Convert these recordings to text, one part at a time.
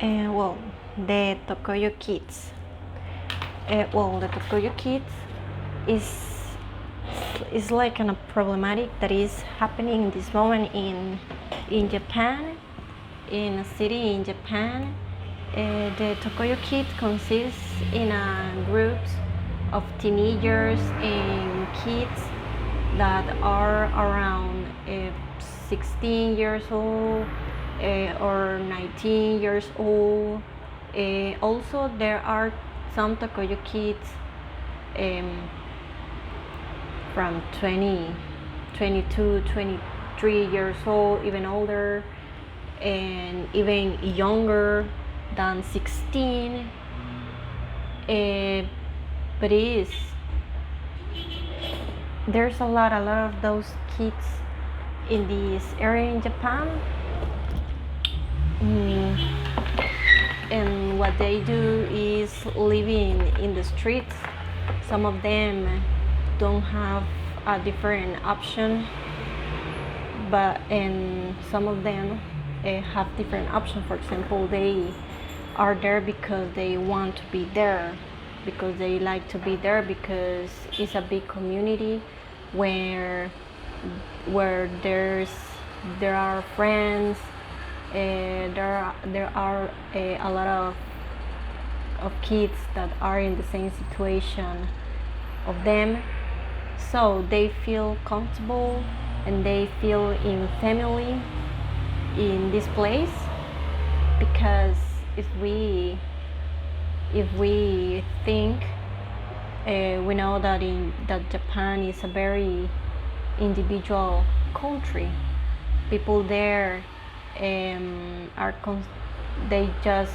Well, the Tokoyo kids. The Tokoyo kids is is like a problematic that is happening in this moment in Japan, in a city in Japan. The Tokoyo kids consists in a groups of teenagers and kids that are around 16 years old or 19 years old. Also, there are some Tokoyo kids from 20, 22, 23 years old, even older, and even younger than 16. But there's a lot of those kids in this area in Japan. And what they do is living in the streets. Some of them don't have a different option, and some of them have different options. For example, they are there because they want to be there, because they like to be there, because it's a big community where there are friends. There are a lot of kids that are in the same situation of them, so they feel comfortable and they feel in family in this place. Because if we think, we know that Japan is a very individual country. People there they just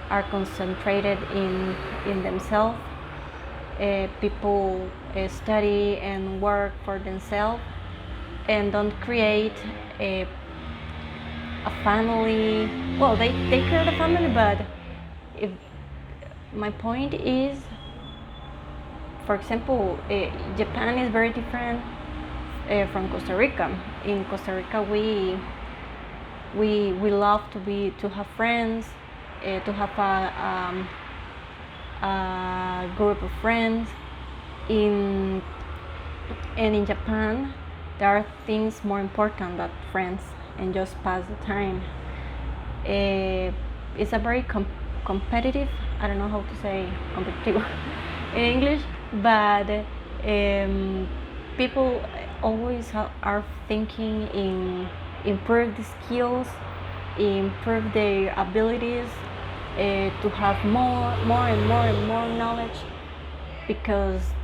are concentrated in themselves. People study and work for themselves and don't create a family. Well, they create a family, but if my point is, for example, Japan is very different from Costa Rica. In Costa Rica, we love to have friends, to have a group of friends. And in Japan, there are things more important than friends and just pass the time. It's a very competitive. I don't know how to say competitive in English, but people always are thinking in improve the skills, improve their abilities, to have more and more knowledge, because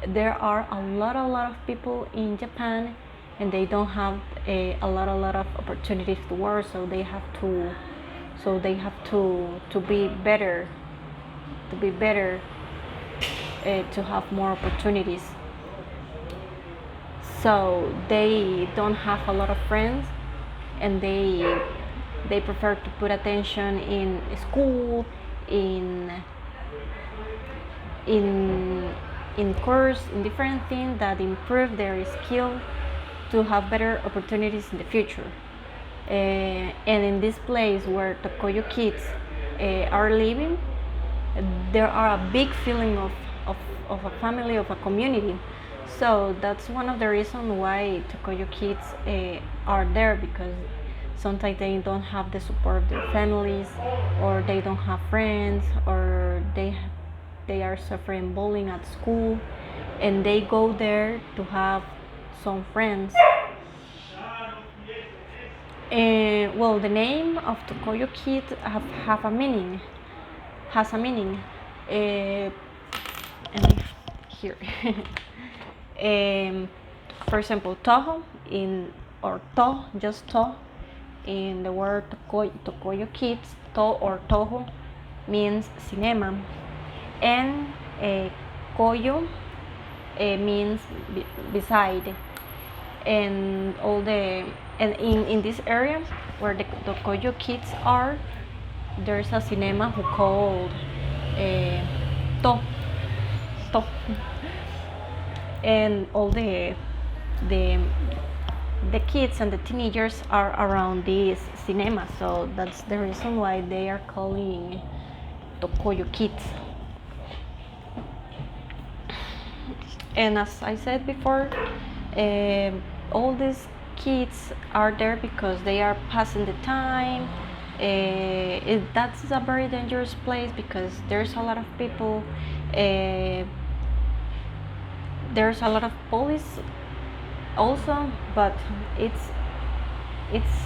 there are a lot of people in Japan and they don't have a lot of opportunities to work, so they have to be better, to have more opportunities. So they don't have a lot of friends, and they prefer to put attention in school, in course, in different things that improve their skill to have better opportunities in the future. And in this place where Tokoyo kids are living, there are a big feeling of a family, of a community. So that's one of the reasons why Tokoyo kids are there, because sometimes they don't have the support of their families, or they don't have friends, or they are suffering bullying at school, and they go there to have some friends. Well, the name of Tokoyo Kid has a meaning. And here, for example, Toho or To, just To, in the word Tokoyo Kids, To or Toho means cinema, and Koyo means beside. And in this area where the Tokoyo kids are, there's a cinema who called To, and all the the kids and the teenagers are around this cinema, so that's the reason why they are calling Tokoyo Kids. And as I said before, all these kids are there because they are passing the time. That's a very dangerous place because there's a lot of people. There's a lot of police also, but it's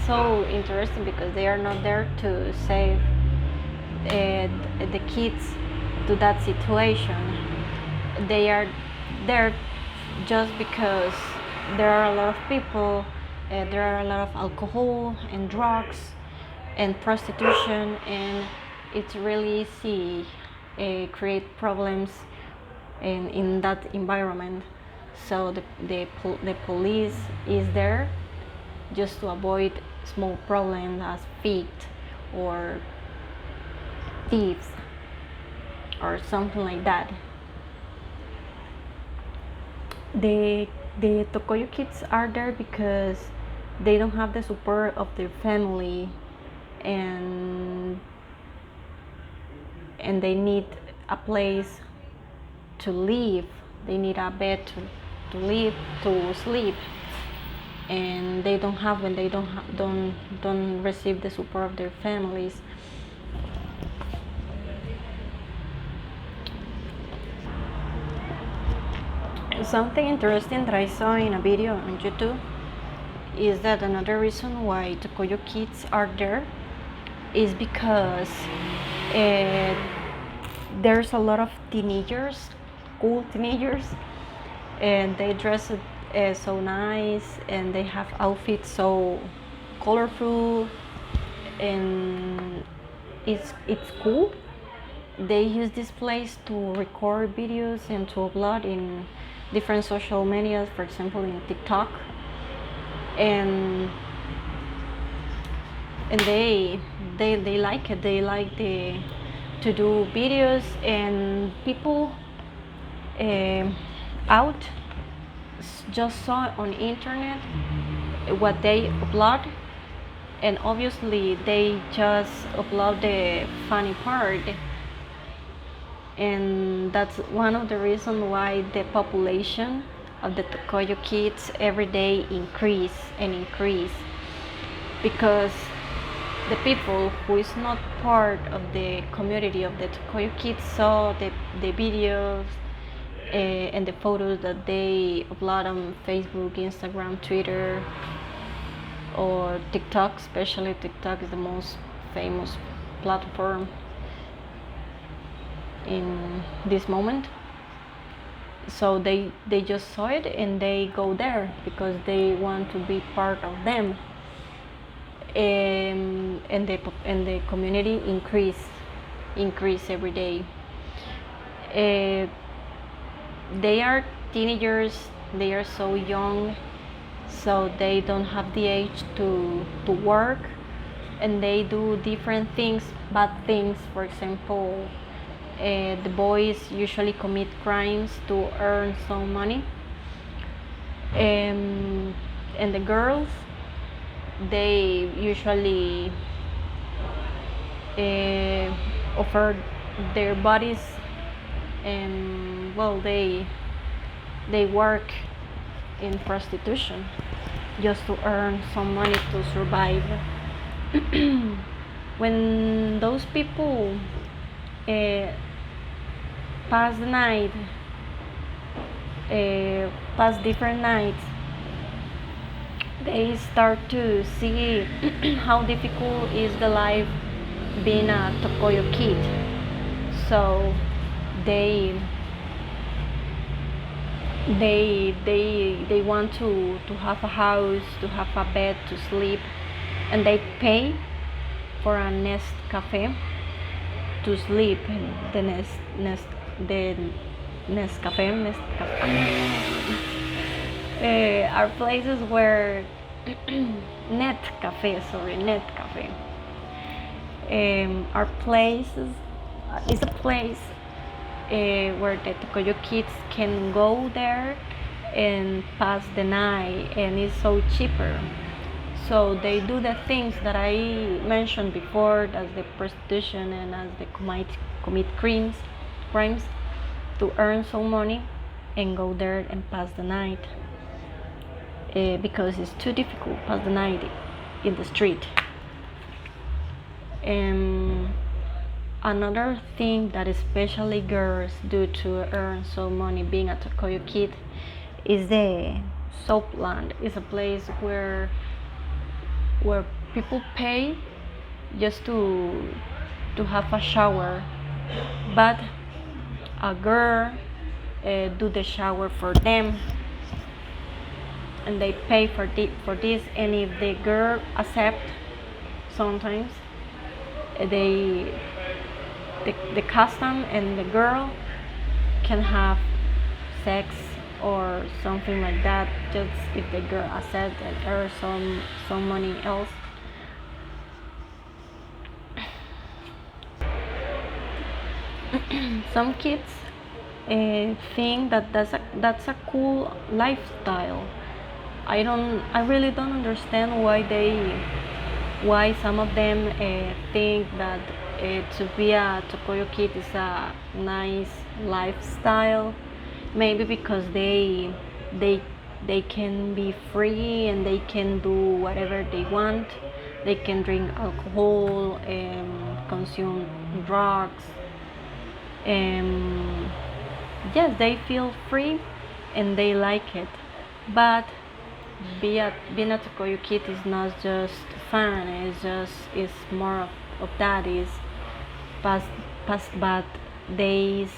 so interesting because they are not there to save the kids to that situation. They are there just because there are a lot of people, there are a lot of alcohol and drugs and prostitution, and it's really easy create problems in that environment. So the police is there just to avoid small problems as theft or thieves or something like that. The Tokoyo kids are there because they don't have the support of their family, and they need a place to live. They need a bed to live, to sleep, and they don't have when they don't receive the support of their families. Something interesting that I saw in a video on YouTube is that another reason why Tokoyo kids are there is because there's a lot of teenagers, cool teenagers, and they dress so nice, and they have outfits so colorful, and it's cool. They use this place to record videos and to upload in different social medias, for example in TikTok, and they like it. They like to do videos, and people out just saw on internet what they upload, and obviously they just upload the funny part, and that's one of the reasons why the population of the Tokoyo kids every day increase and increase, because the people who is not part of the community of the Tokoyo kids saw the videos and the photos that they upload on Facebook, Instagram, Twitter, or TikTok. Especially TikTok is the most famous platform in this moment. So they just saw it and they go there because they want to be part of them, and the community increase every day. They are teenagers, they are so young, so they don't have the age to work, and they do different things, bad things. For example, the boys usually commit crimes to earn some money, and the girls, they usually offer their bodies, and well, they work in prostitution just to earn some money to survive. When those people pass the night, pass different nights, they start to see how difficult is the life being a Tokoyo kid. So they want to have a house, to have a bed to sleep, and they pay for a nest cafe to sleep. The nest cafe are places where net cafe are places, is a place where the Tokoyo kids can go there and pass the night, and it's so cheaper. So they do the things that I mentioned before, as the prostitution and as the commit crimes to earn some money and go there and pass the night, because it's too difficult pass the night in the street. And another thing that especially girls do to earn some money being a Tokoyo kid is the soapland. It's a place where people pay just to have a shower, but a girl do the shower for them, and they pay for this. And if the girl accept, sometimes they the custom and the girl can have sex or something like that, just if the girl accepts and earns some money else. Some kids think that that's a cool lifestyle. I really don't understand why some of them think that to be a Tokoyo kid is a nice lifestyle. Maybe because they can be free and they can do whatever they want. They can drink alcohol and consume drugs. And yes, they feel free and they like it. But being a Tokoyo kid is not just fun. It's more of that. Is past bad days.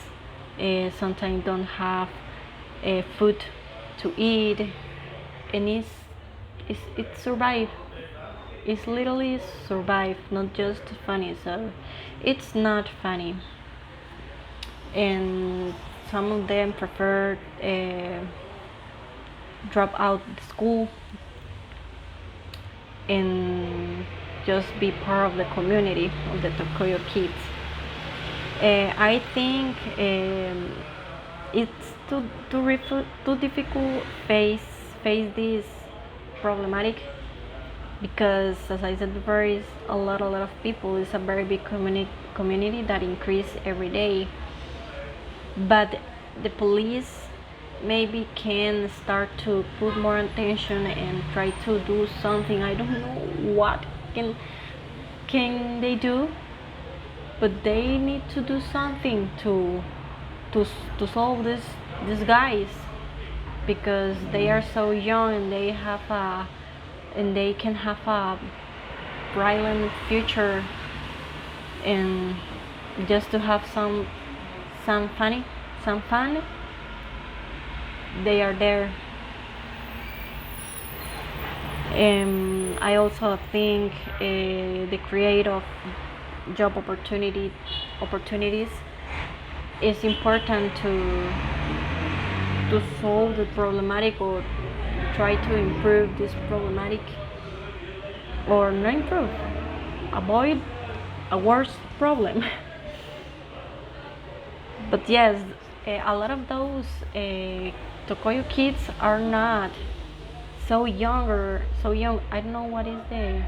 Sometimes don't have food to eat, and it's survive. It's literally survive, not just funny. So it's not funny, and some of them prefer drop out the school and just be part of the community of the Tokoyo kids. I think it's too difficult face this problematic, because as I said before, is a lot of people. It's a very big community that increase every day. But the police maybe can start to put more attention and try to do something. I don't know what can they do, but they need to do something to solve these guys, because they are so young and they can have a brilliant future, and just to have some fun, they are there. And I also think the creative job opportunities is important to solve the problematic, or try to improve this problematic, or not improve, avoid a worse problem. But yes, a lot of those Tokoyo kids are not so young. I don't know what is the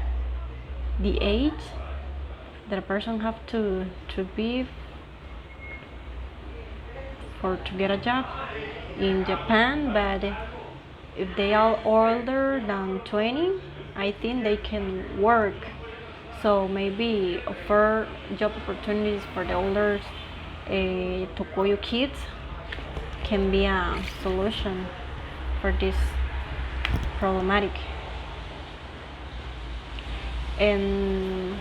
age that a person have to be to get a job in Japan. But if they are older than 20, I think they can work. So maybe offer job opportunities for the older Tokoyo kids can be a solution for this problematic. And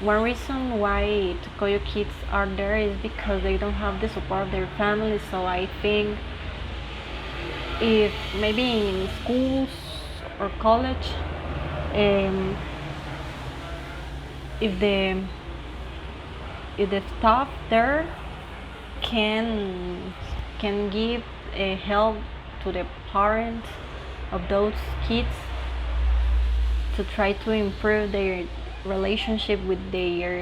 one reason why Tokoyo kids are there is because they don't have the support of their families. So I think if maybe in schools or college, if the staff there can give help to the parents of those kids to try to improve their relationship with the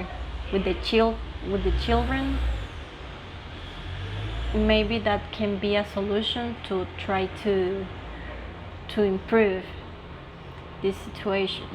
children, maybe that can be a solution to try to improve this situation.